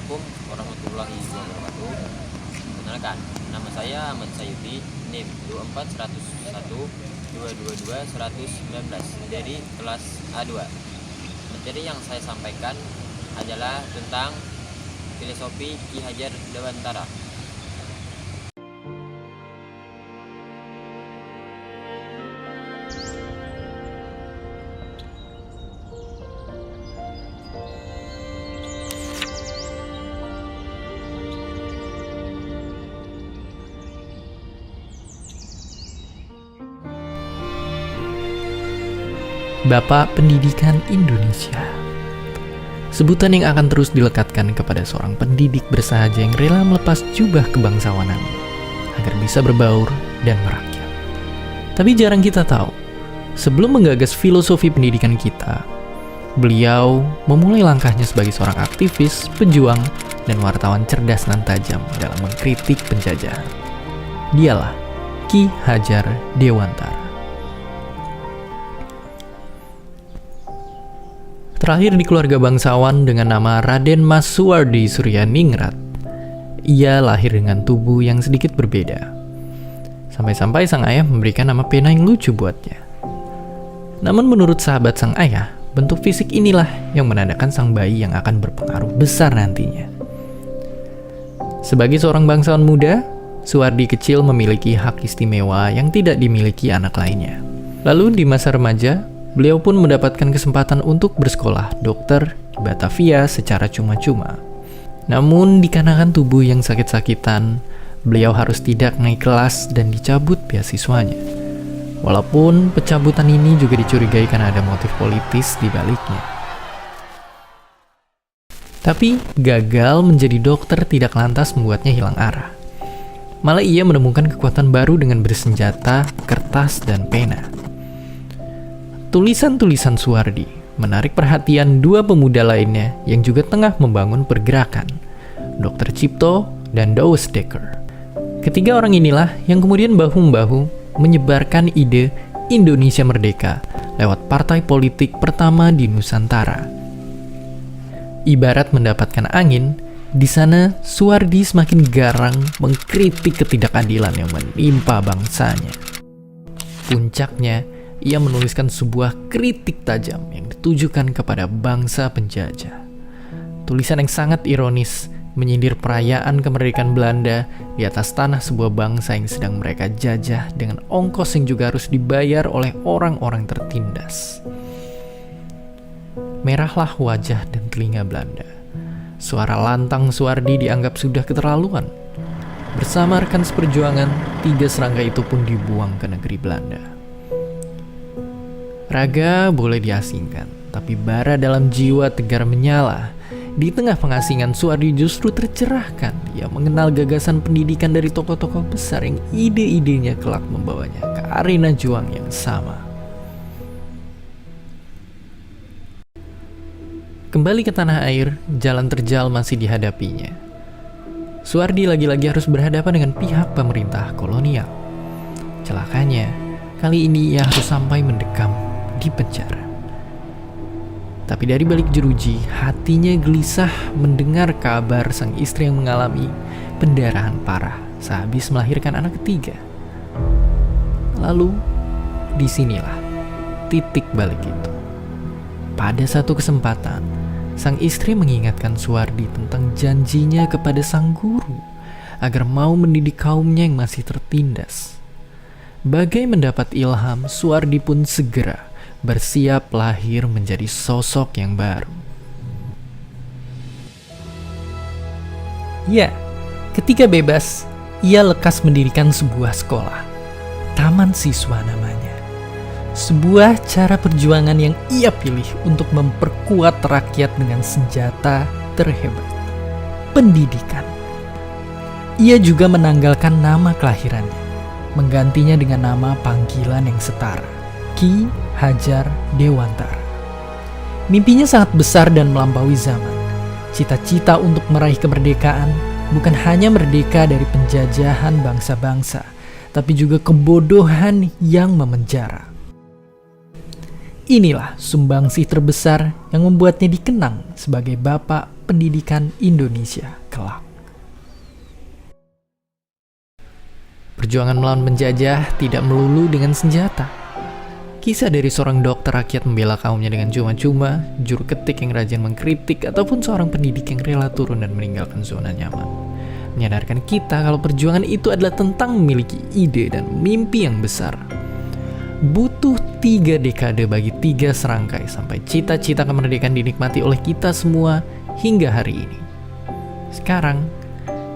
Assalamualaikum warahmatullahi wabarakatuh. Perkenalkan, nama saya Ahmad Sayuti, NIM 24112222119 dari kelas A2. Materi yang saya sampaikan adalah tentang filosofi Ki Hajar Dewantara. Bapak Pendidikan Indonesia. Sebutan yang akan terus dilekatkan kepada seorang pendidik bersahaja yang rela melepas jubah kebangsawanan agar bisa berbaur dan merakyat. Tapi jarang kita tahu, sebelum menggagas filosofi pendidikan kita, beliau memulai langkahnya sebagai seorang aktivis, pejuang, dan wartawan cerdas dan tajam dalam mengkritik penjajahan. Dialah Ki Hajar Dewantara. Terakhir di keluarga bangsawan dengan nama Raden Mas Suwardi Suryaningrat, ia lahir dengan tubuh yang sedikit berbeda. Sampai-sampai sang ayah memberikan nama pena yang lucu buatnya. Namun menurut sahabat sang ayah, bentuk fisik inilah yang menandakan sang bayi yang akan berpengaruh besar nantinya. Sebagai seorang bangsawan muda, Suwardi kecil memiliki hak istimewa yang tidak dimiliki anak lainnya. Lalu di masa remaja, beliau pun mendapatkan kesempatan untuk bersekolah dokter di Batavia secara cuma-cuma. Namun dikarenakan tubuh yang sakit-sakitan, beliau harus tidak naik kelas dan dicabut beasiswanya. Walaupun pencabutan ini juga dicurigai karena ada motif politis di baliknya. Tapi gagal menjadi dokter tidak lantas membuatnya hilang arah. Malah ia menemukan kekuatan baru dengan bersenjata, kertas, dan pena. Tulisan-tulisan Suwardi menarik perhatian dua pemuda lainnya yang juga tengah membangun pergerakan, Dr. Cipto dan Douwe Dekker. Ketiga orang inilah yang kemudian bahu-membahu menyebarkan ide Indonesia Merdeka lewat partai politik pertama di Nusantara. Ibarat mendapatkan angin, di sana Suwardi semakin garang mengkritik ketidakadilan yang menimpa bangsanya. Puncaknya, ia menuliskan sebuah kritik tajam yang ditujukan kepada bangsa penjajah. Tulisan yang sangat ironis menyindir perayaan kemerdekaan Belanda di atas tanah sebuah bangsa yang sedang mereka jajah dengan ongkos yang juga harus dibayar oleh orang-orang tertindas. Merahlah wajah dan telinga Belanda. Suara lantang Suwardi dianggap sudah keterlaluan. Bersama rekan seperjuangan, 3 serangga itu pun dibuang ke negeri Belanda. Raga boleh diasingkan, tapi bara dalam jiwa tegar menyala. Di tengah pengasingan, Suwardi justru tercerahkan. Ia mengenal gagasan pendidikan dari tokoh-tokoh besar yang ide-idenya kelak membawanya ke arena juang yang sama. Kembali ke tanah air, jalan terjal masih dihadapinya. Suwardi lagi-lagi harus berhadapan dengan pihak pemerintah kolonial. Celakanya, kali ini ia harus sampai mendekam di penjara. Tapi dari balik jeruji, hatinya gelisah mendengar kabar sang istri yang mengalami pendarahan parah sehabis melahirkan anak ketiga. Lalu, disinilah titik balik itu. Pada satu kesempatan, sang istri mengingatkan Suwardi tentang janjinya kepada sang guru agar mau mendidik kaumnya yang masih tertindas. Bagai mendapat ilham, Suwardi pun segera bersiap lahir menjadi sosok yang baru. Ya, ketika bebas, ia lekas mendirikan sebuah sekolah. Taman Siswa namanya. Sebuah cara perjuangan yang ia pilih untuk memperkuat rakyat dengan senjata terhebat, pendidikan. Ia juga menanggalkan nama kelahirannya, menggantinya dengan nama panggilan yang setara, Ki Hajar Dewantara. Mimpinya sangat besar dan melampaui zaman. Cita-cita untuk meraih kemerdekaan bukan hanya merdeka dari penjajahan bangsa-bangsa, tapi juga kebodohan yang memenjara. Inilah sumbangsih terbesar yang membuatnya dikenang sebagai bapak pendidikan Indonesia kelak. Perjuangan melawan penjajah tidak melulu dengan senjata. Kisah dari seorang dokter rakyat membela kaumnya dengan cuma-cuma, juru ketik yang rajin mengkritik, ataupun seorang pendidik yang rela turun dan meninggalkan zona nyaman, menyadarkan kita kalau perjuangan itu adalah tentang memiliki ide dan mimpi yang besar. Butuh 3 dekade bagi 3 serangkai sampai cita-cita kemerdekaan dinikmati oleh kita semua hingga hari ini. Sekarang,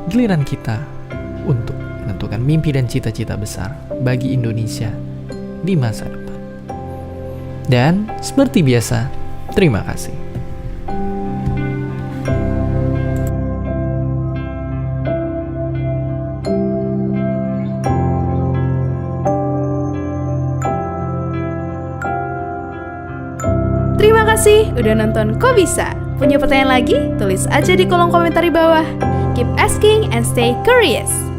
giliran kita untuk menentukan mimpi dan cita-cita besar bagi Indonesia di masa depan. Dan seperti biasa, terima kasih. Terima kasih udah nonton Kok Bisa. Punya pertanyaan lagi? Tulis aja di kolom komentar di bawah. Keep asking and stay curious.